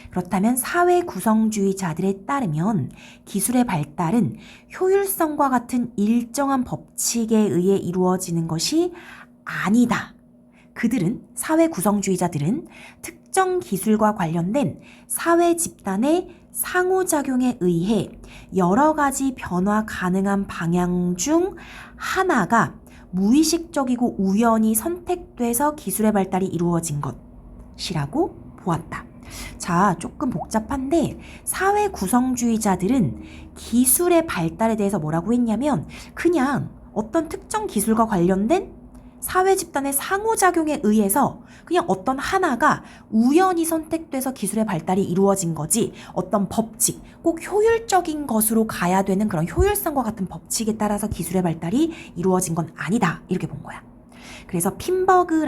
그렇다면 사회 구성주의자들에 따르면 기술의 발달은 효율성과 같은 일정한 법칙에 의해 이루어지는 것이 아니다. 사회 구성주의자들은 특정 기술과 관련된 사회 집단의 상호작용에 의해 여러 가지 변화 가능한 방향 중 하나가 무의식적이고 우연히 선택돼서 기술의 발달이 이루어진 것이라고 보았다. 자, 조금 복잡한데 사회 구성주의자들은 기술의 발달에 대해서 뭐라고 했냐면 그냥 어떤 특정 기술과 관련된 사회 집단의 상호작용에 의해서 그냥 어떤 하나가 우연히 선택돼서 기술의 발달이 이루어진 거지, 어떤 법칙, 꼭 효율적인 것으로 가야 되는 그런 효율성과 같은 법칙에 따라서 기술의 발달이 이루어진 건 아니다. 이렇게 본 거야. 그래서 핀버그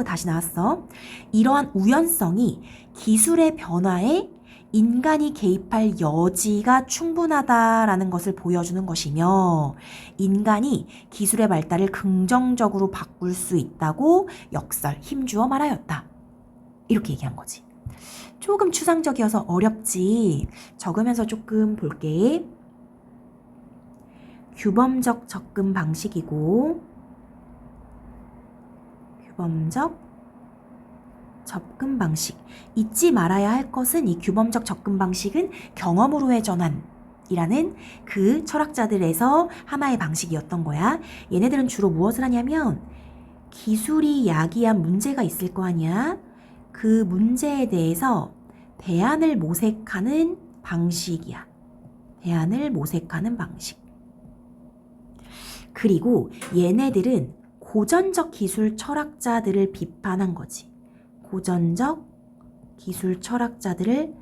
다시 나왔어. 이러한 우연성이 기술의 변화에 인간이 개입할 여지가 충분하다라는 것을 보여주는 것이며, 인간이 기술의 발달을 긍정적으로 바꿀 수 있다고 힘주어 말하였다. 이렇게 얘기한 거지. 조금 추상적이어서 어렵지. 적으면서 조금 볼게. 규범적 접근 방식이고, 규범적 접근 방식. 잊지 말아야 할 것은 이 규범적 접근 방식은 경험으로의 전환이라는 그 철학자들에서 하나의 방식이었던 거야. 얘네들은 주로 무엇을 하냐면 기술이 야기한 문제가 있을 거 아니야. 그 문제에 대해서 대안을 모색하는 방식이야. 대안을 모색하는 방식. 그리고 얘네들은 고전적 기술 철학자들을 비판한 거지. 고전적 기술 철학자들을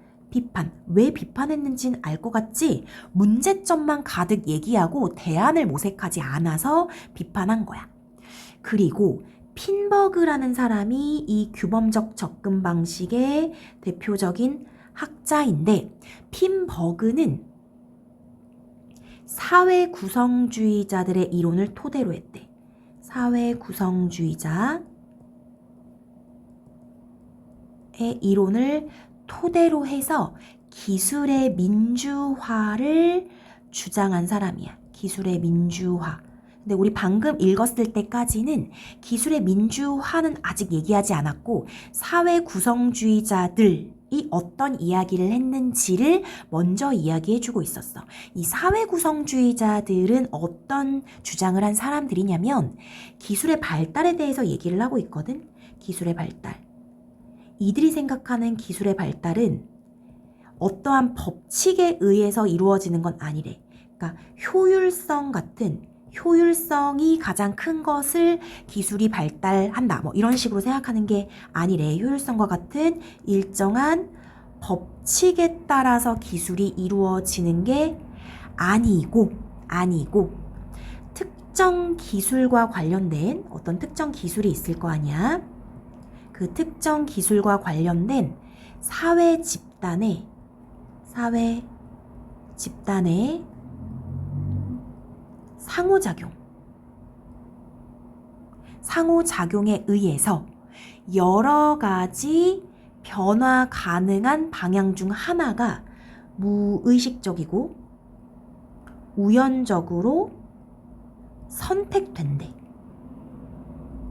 왜 비판했는지는 알 것 같지? 문제점만 가득 얘기하고 대안을 모색하지 않아서 비판한 거야. 그리고 핀버그라는 사람이 이 규범적 접근 방식의 대표적인 학자인데, 핀버그는 사회 구성주의자들의 이론을 토대로 했대. 사회 구성주의자의 이론을 토대로 해서 기술의 민주화를 주장한 사람이야. 기술의 민주화. 근데 우리 방금 읽었을 때까지는 기술의 민주화는 아직 얘기하지 않았고, 사회 구성주의자들이 어떤 이야기를 했는지를 먼저 이야기해주고 있었어. 이 사회 구성주의자들은 어떤 주장을 한 사람들이냐면 기술의 발달에 대해서 얘기를 하고 있거든. 기술의 발달. 이들이 생각하는 기술의 발달은 어떠한 법칙에 의해서 이루어지는 건 아니래. 그러니까 효율성이 가장 큰 것을 기술이 발달한다. 이런 식으로 생각하는 게 아니래. 효율성과 같은 일정한 법칙에 따라서 기술이 이루어지는 게 아니고 특정 기술과 관련된 어떤 특정 기술이 있을 거 아니야. 그 특정 기술과 관련된 사회 집단의 상호작용에 의해서 여러 가지 변화 가능한 방향 중 하나가 무의식적이고 우연적으로 선택된대.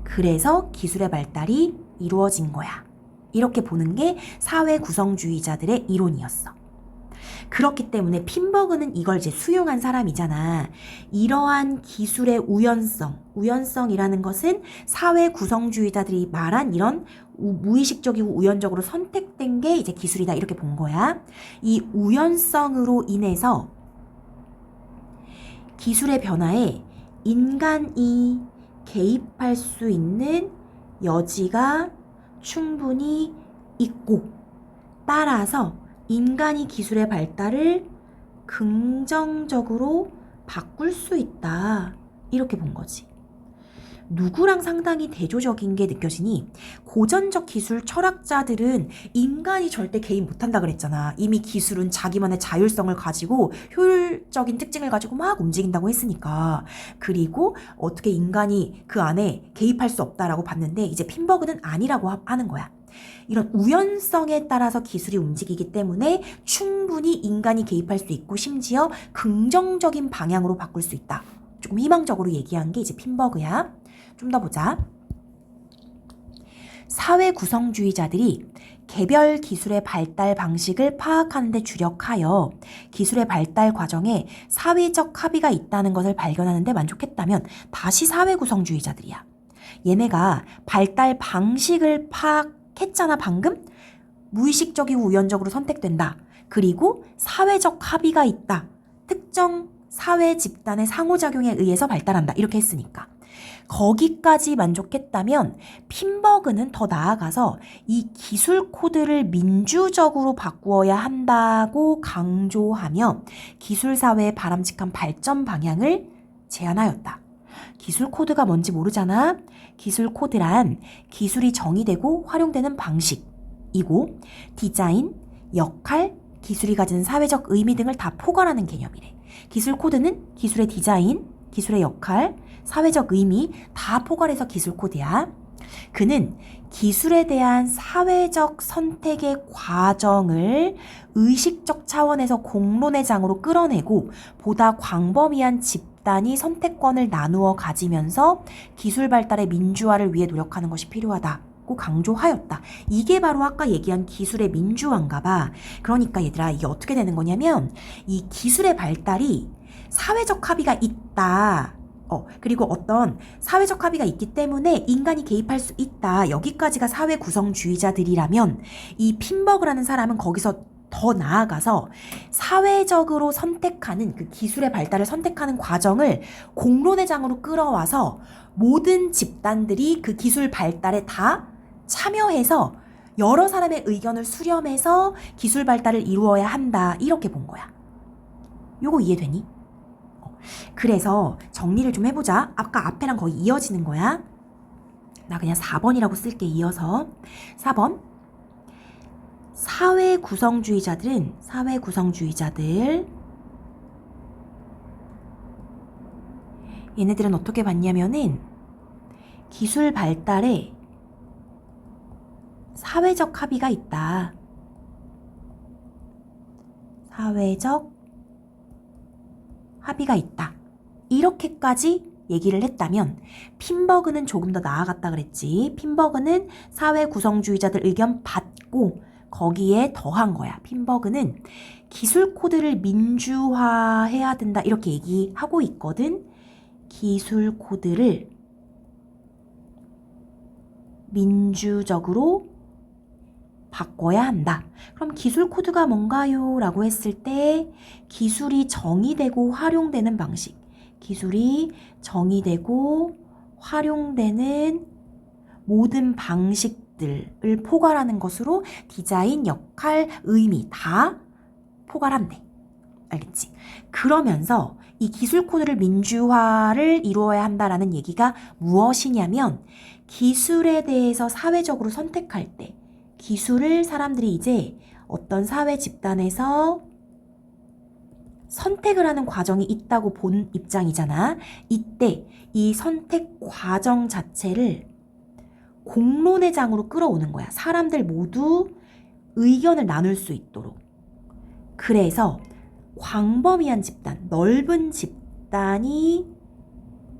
그래서 기술의 발달이 이루어진 거야. 이렇게 보는 게 사회 구성주의자들의 이론이었어. 그렇기 때문에 핀버그는 이걸 이제 수용한 사람이잖아. 이러한 기술의 우연성이라는 것은 사회 구성주의자들이 말한 이런 무의식적이고 우연적으로 선택된 게 이제 기술이다. 이렇게 본 거야. 이 우연성으로 인해서 기술의 변화에 인간이 개입할 수 있는 여지가 충분히 있고, 따라서 인간이 기술의 발달을 긍정적으로 바꿀 수 있다. 이렇게 본 거지. 누구랑 상당히 대조적인 게 느껴지니 고전적 기술 철학자들은 인간이 절대 개입 못한다 그랬잖아. 이미 기술은 자기만의 자율성을 가지고 효율적인 특징을 가지고 막 움직인다고 했으니까. 그리고 어떻게 인간이 그 안에 개입할 수 없다라고 봤는데 이제 핀버그는 아니라고 하는 거야. 이런 우연성에 따라서 기술이 움직이기 때문에 충분히 인간이 개입할 수 있고 심지어 긍정적인 방향으로 바꿀 수 있다. 조금 희망적으로 얘기한 게 이제 핀버그야. 좀 더 보자. 사회 구성주의자들이 개별 기술의 발달 방식을 파악하는 데 주력하여 기술의 발달 과정에 사회적 합의가 있다는 것을 발견하는 데 만족했다면 다시 사회 구성주의자들이야. 얘네가 발달 방식을 파악했잖아 방금? 무의식적이고 우연적으로 선택된다. 그리고 사회적 합의가 있다. 특정 사회 집단의 상호작용에 의해서 발달한다. 이렇게 했으니까. 거기까지 만족했다면 핀버그는 더 나아가서 이 기술 코드를 민주적으로 바꾸어야 한다고 강조하며 기술 사회의 바람직한 발전 방향을 제안하였다. 기술 코드가 뭔지 모르잖아. 기술 코드란 기술이 정의되고 활용되는 방식이고 디자인, 역할, 기술이 가진 사회적 의미 등을 다 포괄하는 개념이래. 기술 코드는 기술의 디자인, 기술의 역할, 사회적 의미 다 포괄해서 기술 코드야. 그는 기술에 대한 사회적 선택의 과정을 의식적 차원에서 공론의 장으로 끌어내고 보다 광범위한 집단이 선택권을 나누어 가지면서 기술 발달의 민주화를 위해 노력하는 것이 필요하다고 강조하였다. 이게 바로 아까 얘기한 기술의 민주화인가 봐. 그러니까 얘들아 이게 어떻게 되는 거냐면 이 기술의 발달이 사회적 합의가 있다. 그리고 어떤 사회적 합의가 있기 때문에 인간이 개입할 수 있다. 여기까지가 사회 구성주의자들이라면 이 핀버그라는 사람은 거기서 더 나아가서 사회적으로 선택하는 그 기술의 발달을 선택하는 과정을 공론의 장으로 끌어와서 모든 집단들이 그 기술 발달에 다 참여해서 여러 사람의 의견을 수렴해서 기술 발달을 이루어야 한다. 이렇게 본 거야. 요거 이해되니? 그래서 정리를 좀 해보자. 아까 앞에랑 거의 이어지는 거야. 나 그냥 4번이라고 쓸게. 이어서 4번 사회 구성주의자들 얘네들은 어떻게 봤냐면은 기술 발달에 사회적 합의가 있다. 사회적 합의가 있다. 이렇게까지 얘기를 했다면 핀버그는 조금 더 나아갔다 그랬지. 핀버그는 사회 구성주의자들 의견 받고 거기에 더한 거야. 핀버그는 기술 코드를 민주화해야 된다. 이렇게 얘기하고 있거든. 기술 코드를 민주적으로 바꿔야 한다. 그럼 기술 코드가 뭔가요? 라고 했을 때 기술이 정의되고 활용되는 방식. 기술이 정의되고 활용되는 모든 방식 것들을 포괄하는 것으로 디자인, 역할, 의미 다 포괄한대. 알겠지? 그러면서 이 기술 코드를 민주화를 이루어야 한다라는 얘기가 무엇이냐면 기술에 대해서 사회적으로 선택할 때 기술을 사람들이 이제 어떤 사회 집단에서 선택을 하는 과정이 있다고 본 입장이잖아. 이때 이 선택 과정 자체를 공론의 장으로 끌어오는 거야. 사람들 모두 의견을 나눌 수 있도록. 그래서 광범위한 집단, 넓은 집단이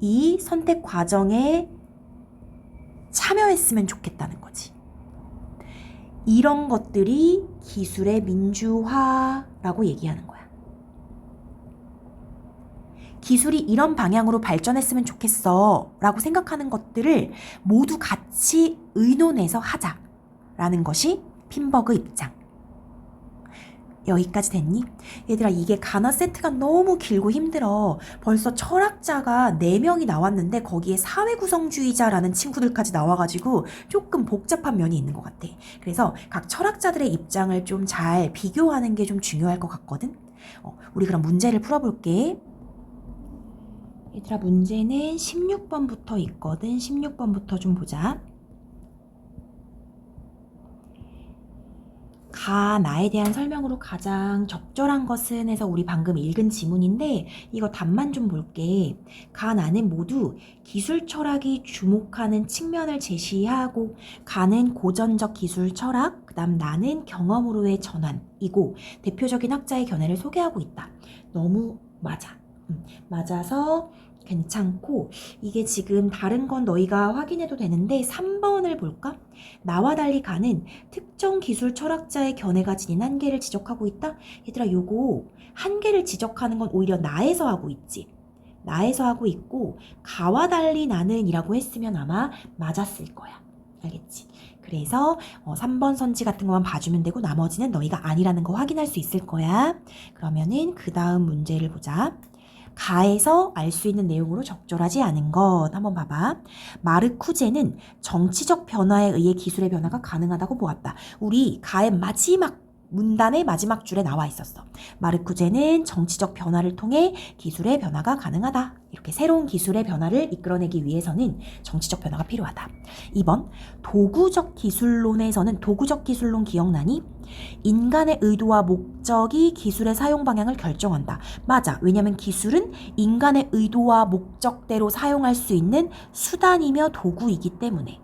이 선택 과정에 참여했으면 좋겠다는 거지. 이런 것들이 기술의 민주화라고 얘기하는 거야. 기술이 이런 방향으로 발전했으면 좋겠어 라고 생각하는 것들을 모두 같이 의논해서 하자라는 것이 핀버그 입장. 여기까지 됐니? 얘들아, 이게 가나 세트가 너무 길고 힘들어. 벌써 철학자가 4명이 나왔는데 거기에 사회구성주의자라는 친구들까지 나와가지고 조금 복잡한 면이 있는 것 같아. 그래서 각 철학자들의 입장을 좀 잘 비교하는 게 좀 중요할 것 같거든. 우리 그럼 문제를 풀어볼게. 얘들아, 문제는 16번부터 있거든. 16번부터 좀 보자. 나에 대한 설명으로 가장 적절한 것은 해서 우리 방금 읽은 지문인데 이거 답만 좀 볼게. 나는 모두 기술 철학이 주목하는 측면을 제시하고 가는 고전적 기술 철학, 그 다음 나는 경험으로의 전환이고 대표적인 학자의 견해를 소개하고 있다. 너무 맞아. 맞아서 괜찮고 이게 지금 다른 건 너희가 확인해도 되는데 3번을 볼까? 나와 달리 가는 특정 기술 철학자의 견해가 지닌 한계를 지적하고 있다? 얘들아, 요거 한계를 지적하는 건 오히려 나에서 하고 있지. 나에서 하고 있고 가와 달리 나는 이라고 했으면 아마 맞았을 거야. 알겠지? 그래서 3번 선지 같은 것만 봐주면 되고 나머지는 너희가 아니라는 거 확인할 수 있을 거야. 그러면은 그 다음 문제를 보자. 가에서 알 수 있는 내용으로 적절하지 않은 것 한번 봐봐. 마르쿠제는 정치적 변화에 의해 기술의 변화가 가능하다고 보았다. 우리 가의 마지막 문단의 마지막 줄에 나와 있었어. 마르쿠제는 정치적 변화를 통해 기술의 변화가 가능하다. 이렇게 새로운 기술의 변화를 이끌어내기 위해서는 정치적 변화가 필요하다. 2번, 도구적 기술론에서는 도구적 기술론 기억나니? 인간의 의도와 목적이 기술의 사용 방향을 결정한다. 맞아. 왜냐면 기술은 인간의 의도와 목적대로 사용할 수 있는 수단이며 도구이기 때문에.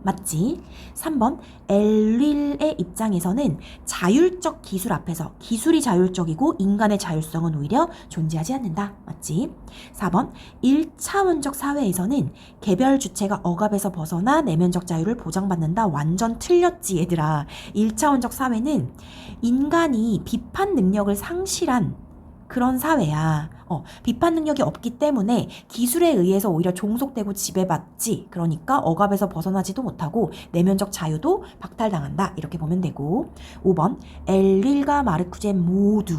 맞지? 3번, 엘릴의 입장에서는 자율적 기술 앞에서 기술이 자율적이고 인간의 자율성은 오히려 존재하지 않는다. 맞지? 4번, 1차원적 사회에서는 개별 주체가 억압에서 벗어나 내면적 자유를 보장받는다. 완전 틀렸지, 얘들아. 1차원적 사회는 인간이 비판 능력을 상실한 그런 사회야. 비판 능력이 없기 때문에 기술에 의해서 오히려 종속되고 지배받지. 그러니까 억압에서 벗어나지도 못하고 내면적 자유도 박탈당한다. 이렇게 보면 되고. 5번, 엘릴과 마르쿠제 모두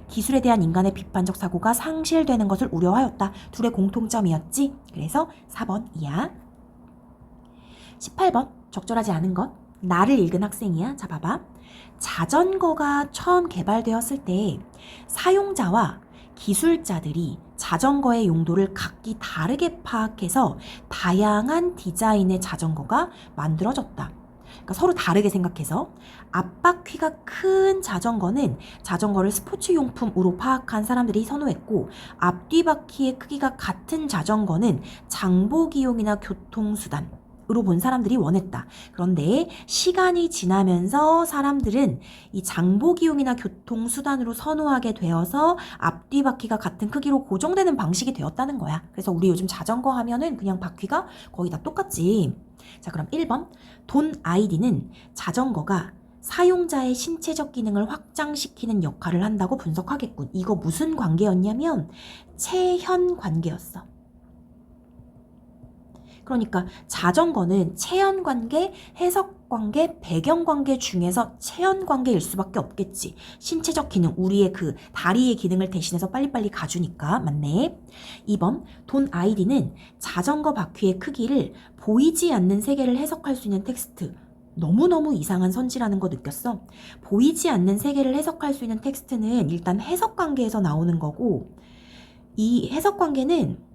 기술에 대한 인간의 비판적 사고가 상실되는 것을 우려하였다. 둘의 공통점이었지. 그래서 4번이야. 18번, 적절하지 않은 것. 나를 읽은 학생이야. 자, 봐봐. 자전거가 처음 개발되었을 때 사용자와 기술자들이 자전거의 용도를 각기 다르게 파악해서 다양한 디자인의 자전거가 만들어졌다. 그러니까 서로 다르게 생각해서 앞바퀴가 큰 자전거는 자전거를 스포츠용품으로 파악한 사람들이 선호했고 앞뒤바퀴의 크기가 같은 자전거는 장보기용이나 교통수단 으로 본 사람들이 원했다. 그런데 시간이 지나면서 사람들은 이 장보기용이나 교통수단으로 선호하게 되어서 앞뒤 바퀴가 같은 크기로 고정되는 방식이 되었다는 거야. 그래서 우리 요즘 자전거 하면은 그냥 바퀴가 거의 다 똑같지. 자, 그럼 1번. 돈 아이디는 자전거가 사용자의 신체적 기능을 확장시키는 역할을 한다고 분석하겠군. 이거 무슨 관계였냐면 체현 관계였어. 그러니까 자전거는 체연관계, 해석관계, 배경관계 중에서 체연관계일 수밖에 없겠지. 신체적 기능, 우리의 그 다리의 기능을 대신해서 빨리빨리 가주니까. 맞네. 2번, 돈 아이디는 자전거 바퀴의 크기를 보이지 않는 세계를 해석할 수 있는 텍스트. 너무너무 이상한 선지라는 거 느꼈어. 보이지 않는 세계를 해석할 수 있는 텍스트는 일단 해석관계에서 나오는 거고, 이 해석관계는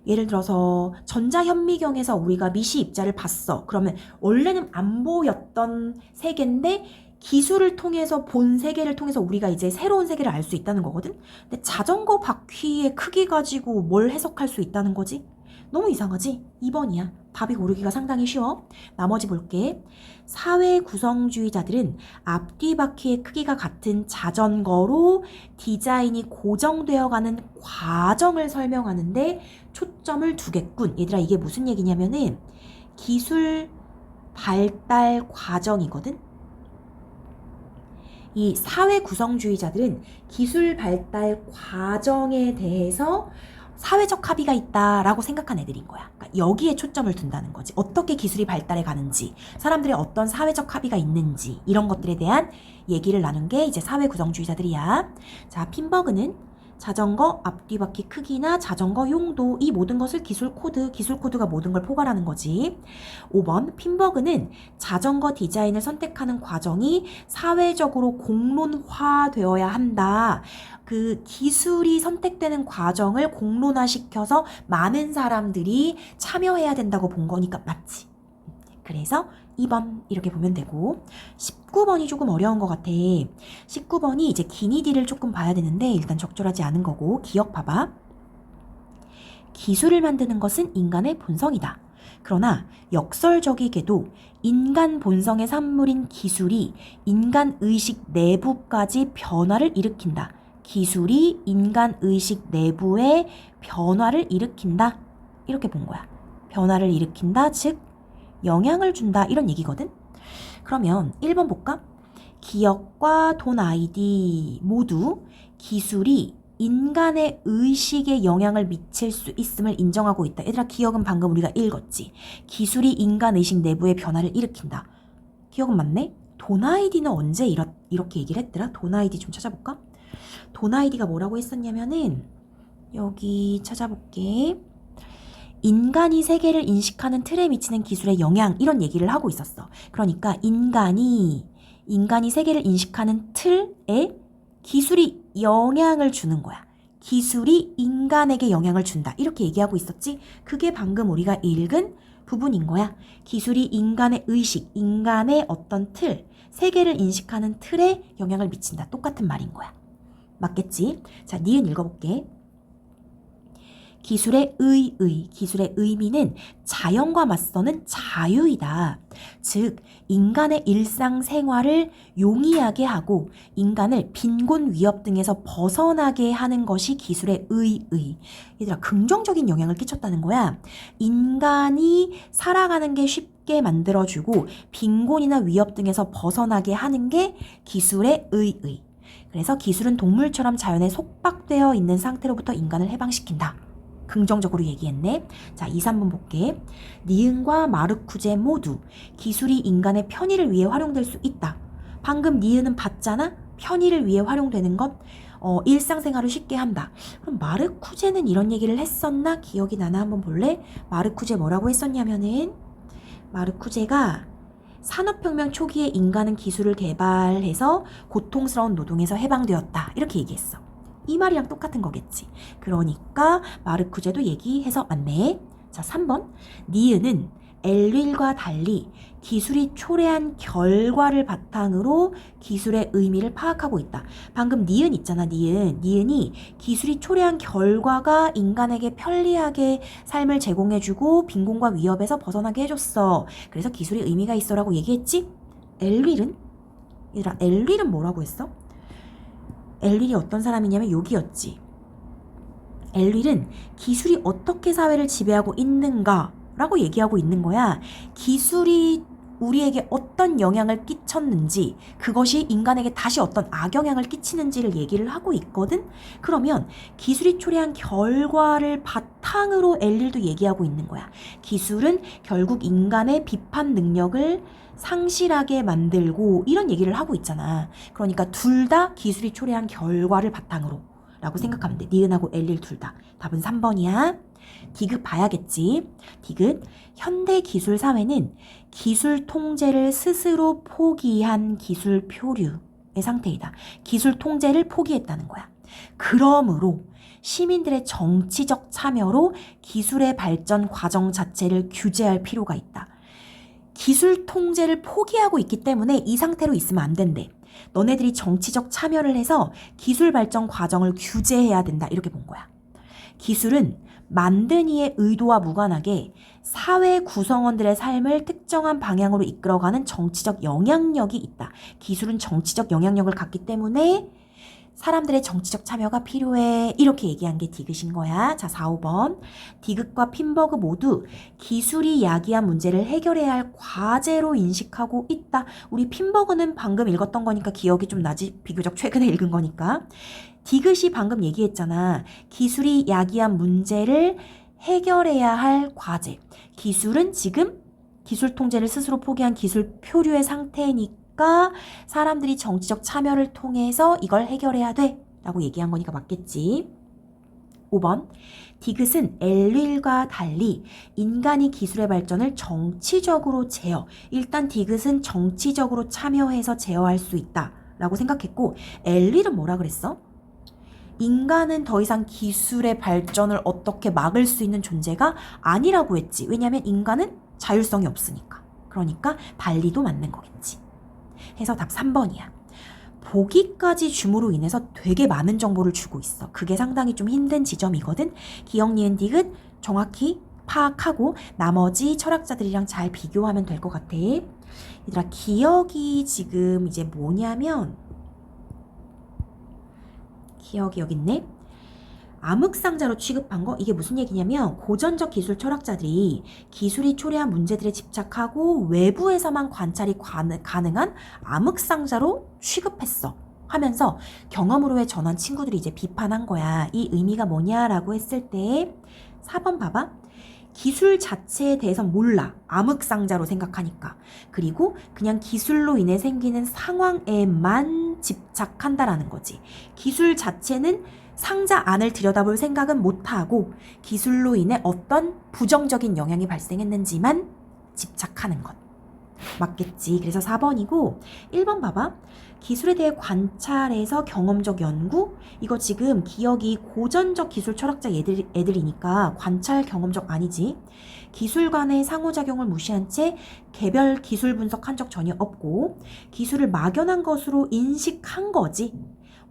예를 들어서 전자현미경에서 우리가 미시 입자를 봤어. 그러면 원래는 안 보였던 세계인데 기술을 통해서 본 세계를 통해서 우리가 이제 새로운 세계를 알 수 있다는 거거든. 근데 자전거 바퀴의 크기 가지고 뭘 해석할 수 있다는 거지? 너무 이상하지? 2번이야. 답이 고르기가 상당히 쉬워. 나머지 볼게. 사회 구성주의자들은 앞뒤 바퀴의 크기가 같은 자전거로 디자인이 고정되어가는 과정을 설명하는데 초점을 두겠군. 얘들아, 이게 무슨 얘기냐면은 기술 발달 과정이거든. 이 사회 구성주의자들은 기술 발달 과정에 대해서 사회적 합의가 있다라고 생각한 애들인 거야. 그러니까 여기에 초점을 둔다는 거지. 어떻게 기술이 발달해 가는지, 사람들의 어떤 사회적 합의가 있는지, 이런 것들에 대한 얘기를 나눈 게 이제 사회 구성주의자들이야. 자, 핀버그는 자전거 앞뒤 바퀴 크기나 자전거 용도, 이 모든 것을 기술 코드가 모든 걸 포괄하는 거지. 5번, 핀버그는 자전거 디자인을 선택하는 과정이 사회적으로 공론화되어야 한다. 그 기술이 선택되는 과정을 공론화시켜서 많은 사람들이 참여해야 된다고 본 거니까 맞지. 그래서 2번 이렇게 보면 되고, 19번이 조금 어려운 것 같아. 19번이 이제 기니디를 조금 봐야 되는데 일단 적절하지 않은 거고, 기억 봐봐. 기술을 만드는 것은 인간의 본성이다. 그러나 역설적이게도 인간 본성의 산물인 기술이 인간 의식 내부까지 변화를 일으킨다. 기술이 인간 의식 내부에 변화를 일으킨다. 이렇게 본 거야. 변화를 일으킨다, 즉 영향을 준다, 이런 얘기거든. 그러면 1번 볼까? 기억과 돈 아이디 모두 기술이 인간의 의식에 영향을 미칠 수 있음을 인정하고 있다. 얘들아, 기억은 방금 우리가 읽었지. 기술이 인간 의식 내부의 변화를 일으킨다. 기억은 맞네? 돈 아이디는 언제 이렇게 얘기를 했더라? 돈 아이디 좀 찾아볼까? 돈 아이디가 뭐라고 했었냐면은, 여기 찾아볼게. 인간이 세계를 인식하는 틀에 미치는 기술의 영향, 이런 얘기를 하고 있었어. 그러니까 인간이 세계를 인식하는 틀에 기술이 영향을 주는 거야. 기술이 인간에게 영향을 준다. 이렇게 얘기하고 있었지. 그게 방금 우리가 읽은 부분인 거야. 기술이 인간의 의식, 인간의 어떤 틀, 세계를 인식하는 틀에 영향을 미친다. 똑같은 말인 거야. 맞겠지? 자, 니은 읽어볼게. 기술의 기술의 의미는 자연과 맞서는 자유이다. 즉, 인간의 일상생활을 용이하게 하고 인간을 빈곤 위협 등에서 벗어나게 하는 것이 기술의 얘들아, 긍정적인 영향을 끼쳤다는 거야. 인간이 살아가는 게 쉽게 만들어주고 빈곤이나 위협 등에서 벗어나게 하는 게 기술의 그래서 기술은 동물처럼 자연에 속박되어 있는 상태로부터 인간을 해방시킨다. 긍정적으로 얘기했네. 자, 2, 3번 볼게. 니은과 마르쿠제 모두 기술이 인간의 편의를 위해 활용될 수 있다. 방금 니은은 봤잖아? 편의를 위해 활용되는 것, 일상생활을 쉽게 한다. 그럼 마르쿠제는 이런 얘기를 했었나? 기억이 나나? 한번 볼래? 마르쿠제 뭐라고 했었냐면은, 마르쿠제가 산업혁명 초기에 인간은 기술을 개발해서 고통스러운 노동에서 해방되었다. 이렇게 얘기했어. 이 말이랑 똑같은 거겠지. 그러니까 마르쿠제도 얘기해서 맞네. 자, 3번. 니은은 엘윌과 달리 기술이 초래한 결과를 바탕으로 기술의 의미를 파악하고 있다. 방금 니은 있잖아, 니은이 기술이 초래한 결과가 인간에게 편리하게 삶을 제공해주고 빈곤과 위협에서 벗어나게 해줬어. 그래서 기술이 의미가 있어라고 얘기했지? 엘윌은? 얘들아, 엘윌은 뭐라고 했어? 엘윌이 어떤 사람이냐면 여기였지. 엘윌은 기술이 어떻게 사회를 지배하고 있는가 라고 얘기하고 있는 거야. 기술이 우리에게 어떤 영향을 끼쳤는지, 그것이 인간에게 다시 어떤 악영향을 끼치는지를 얘기를 하고 있거든? 그러면 기술이 초래한 결과를 바탕으로 엘릴도 얘기하고 있는 거야. 기술은 결국 인간의 비판 능력을 상실하게 만들고 이런 얘기를 하고 있잖아. 그러니까 둘 다 기술이 초래한 결과를 바탕으로 라고 생각하면 돼. 니은하고 엘릴 둘 다. 답은 3번이야. 디귿 봐야겠지. 디귿, 현대 기술 사회는 기술 통제를 스스로 포기한 기술 표류의 상태이다. 기술 통제를 포기했다는 거야. 그러므로 시민들의 정치적 참여로 기술의 발전 과정 자체를 규제할 필요가 있다. 기술 통제를 포기하고 있기 때문에 이 상태로 있으면 안 된대. 너네들이 정치적 참여를 해서 기술 발전 과정을 규제해야 된다. 이렇게 본 거야. 기술은 만든 이의 의도와 무관하게 사회 구성원들의 삶을 특정한 방향으로 이끌어가는 정치적 영향력이 있다. 기술은 정치적 영향력을 갖기 때문에 사람들의 정치적 참여가 필요해. 이렇게 얘기한 게 디귿인 거야. 자, 4, 5번. 디귿과 핀버그 모두 기술이 야기한 문제를 해결해야 할 과제로 인식하고 있다. 우리 핀버그는 방금 읽었던 거니까 기억이 좀 나지. 비교적 최근에 읽은 거니까. 디귿이 방금 얘기했잖아. 기술이 야기한 문제를 해결해야 할 과제. 기술은 지금 기술 통제를 스스로 포기한 기술 표류의 상태니까 사람들이 정치적 참여를 통해서 이걸 해결해야 돼 라고 얘기한 거니까 맞겠지. 5번. 디귿은 엘릴과 달리 인간이 기술의 발전을 정치적으로 제어. 일단 디귿은 정치적으로 참여해서 제어할 수 있다 라고 생각했고, 엘릴은 뭐라 그랬어? 인간은 더 이상 기술의 발전을 어떻게 막을 수 있는 존재가 아니라고 했지. 왜냐하면 인간은 자율성이 없으니까. 그러니까 달리도 맞는 거겠지. 해서 답 3번이야. 보기까지 줌으로 인해서 되게 많은 정보를 주고 있어. 그게 상당히 좀 힘든 지점이거든. 기억, 니은, 디귿 정확히 파악하고 나머지 철학자들이랑 잘 비교하면 될 것 같아. 얘들아, 기억이 지금 이제 뭐냐면, 기억이 여기 있네. 암흑상자로 취급한 거, 이게 무슨 얘기냐면 고전적 기술 철학자들이 기술이 초래한 문제들에 집착하고 외부에서만 관찰이 가능한 암흑상자로 취급했어 하면서 경험으로의 전환 친구들이 이제 비판한 거야. 이 의미가 뭐냐라고 했을 때 4번 봐봐. 기술 자체에 대해서 몰라. 암흑상자로 생각하니까. 그리고 그냥 기술로 인해 생기는 상황에만 집착한다라는 거지. 기술 자체는 상자 안을 들여다볼 생각은 못하고 기술로 인해 어떤 부정적인 영향이 발생했는지만 집착하는 것. 맞겠지. 그래서 4번이고 1번 봐봐. 기술에 대해 관찰해서 경험적 연구? 이거 지금 기억이 고전적 기술 철학자 애들이니까 관찰 경험적 아니지. 기술 간의 상호작용을 무시한 채 개별 기술 분석한 적 전혀 없고 기술을 막연한 것으로 인식한 거지.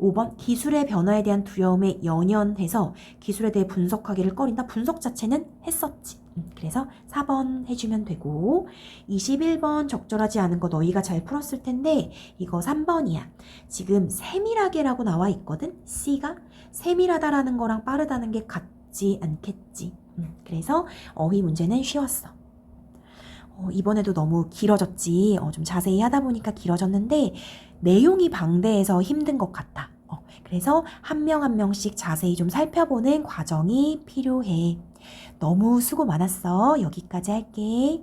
5번 기술의 변화에 대한 두려움에 연연해서 기술에 대해 분석하기를 꺼린다. 분석 자체는 했었지. 그래서 4번 해주면 되고 21번 적절하지 않은 거 너희가 잘 풀었을 텐데 이거 3번이야. 지금 세밀하게라고 나와 있거든. C가 세밀하다라는 거랑 빠르다는 게 같지 않겠지. 그래서 어휘 문제는 쉬웠어. 이번에도 너무 길어졌지. 좀 자세히 하다 보니까 길어졌는데 내용이 방대해서 힘든 것 같아. 그래서 한 명 한 명씩 자세히 좀 살펴보는 과정이 필요해. 너무 수고 많았어. 여기까지 할게.